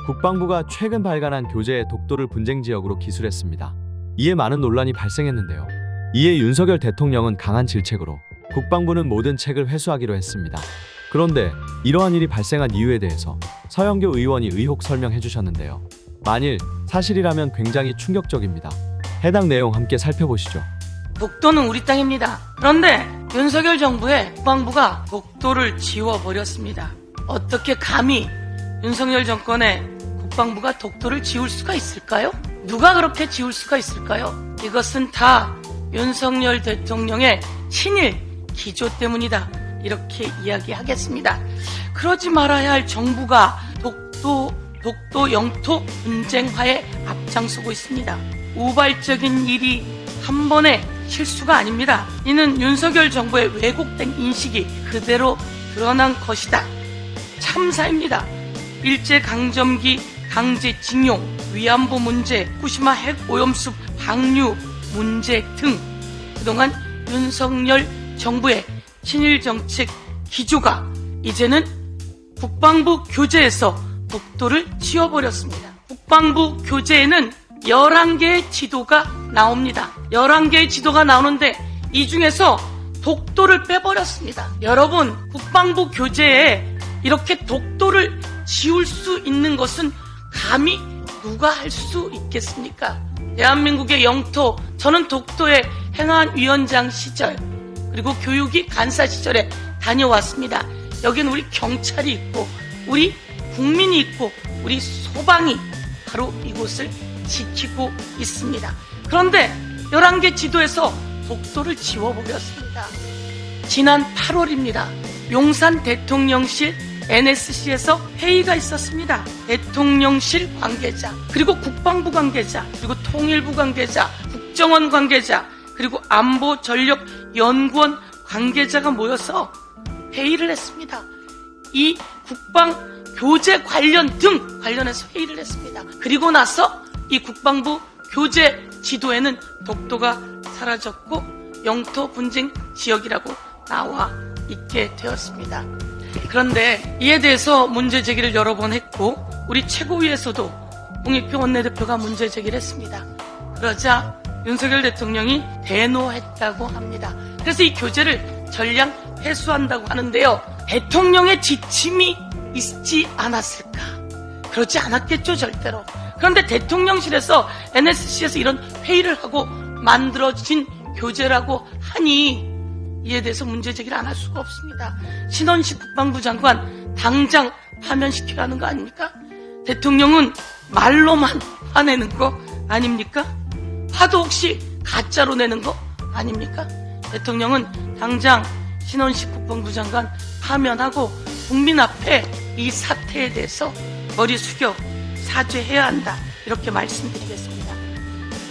국방부가 최근 발간한 교재의 독도를 분쟁 지역으로 기술했습니다. 이에 많은 논란이 발생했는데요. 이에 윤석열 대통령은 강한 질책으로 국방부는 모든 책을 회수하기로 했습니다. 그런데 이러한 일이 발생한 이유에 대해서 서영교 의원이 의혹 설명해 주셨는데요. 만일 사실이라면 굉장히 충격적입니다. 해당 내용 함께 살펴보시죠. 독도는 우리 땅입니다. 그런데 윤석열 정부의 국방부가 독도를 지워버렸습니다. 어떻게 감히 윤석열 정권의 국방부가 독도를 지울 수가 있을까요? 누가 그렇게 지울 수가 있을까요? 이것은 다 윤석열 대통령의 친일 기조 때문이다. 이렇게 이야기하겠습니다. 그러지 말아야 할 정부가 독도 영토 분쟁화에 앞장서고 있습니다. 우발적인 일이 한 번의 실수가 아닙니다. 이는 윤석열 정부의 왜곡된 인식이 그대로 드러난 것이다. 참사입니다. 일제강점기 강제징용, 위안부 문제, 후쿠시마 핵오염수 방류 문제 등 그동안 윤석열 정부의 친일정책 기조가 이제는 국방부 교재에서 독도를 지워버렸습니다. 국방부 교재에는 11개의 지도가 나옵니다. 11개의 지도가 나오는데 이 중에서 독도를 빼버렸습니다. 여러분, 국방부 교재에 이렇게 독도를 지울 수 있는 것은 감히 누가 할 수 있겠습니까? 대한민국의 영토, 저는 독도에 행안위원장 시절 그리고 교육위 간사 시절에 다녀왔습니다. 여기는 우리 경찰이 있고 우리 국민이 있고 우리 소방이 바로 이곳을 지키고 있습니다. 그런데 11개 지도에서 독도를 지워버렸습니다. 지난 8월입니다. 용산 대통령실 NSC에서 회의가 있었습니다. 대통령실 관계자, 그리고 국방부 관계자, 그리고 통일부 관계자, 국정원 관계자, 그리고 안보전력연구원 관계자가 모여서 회의를 했습니다. 이 국방 교재 관련해서 회의를 했습니다. 그리고 나서 이 국방부 교재 지도에는 독도가 사라졌고 영토 분쟁 지역이라고 나와 있게 되었습니다. 그런데 이에 대해서 문제 제기를 여러 번 했고 우리 최고위에서도 홍익표 원내대표가 문제 제기를 했습니다. 그러자 윤석열 대통령이 대노했다고 합니다. 그래서 이 교재를 전량 회수한다고 하는데요. 대통령의 지침이 있지 않았을까? 그렇지 않았겠죠, 절대로. 그런데 대통령실에서 NSC에서 이런 회의를 하고 만들어진 교재라고 하니 이에 대해서 문제 제기를 안 할 수가 없습니다. 신원식 국방부 장관 당장 파면시켜야 하는 거 아닙니까? 대통령은 말로만 화내는 거 아닙니까? 화도 혹시 가짜로 내는 거 아닙니까? 대통령은 당장 신원식 국방부 장관 파면하고 국민 앞에 이 사태에 대해서 머리 숙여 사죄해야 한다. 이렇게 말씀드리겠습니다.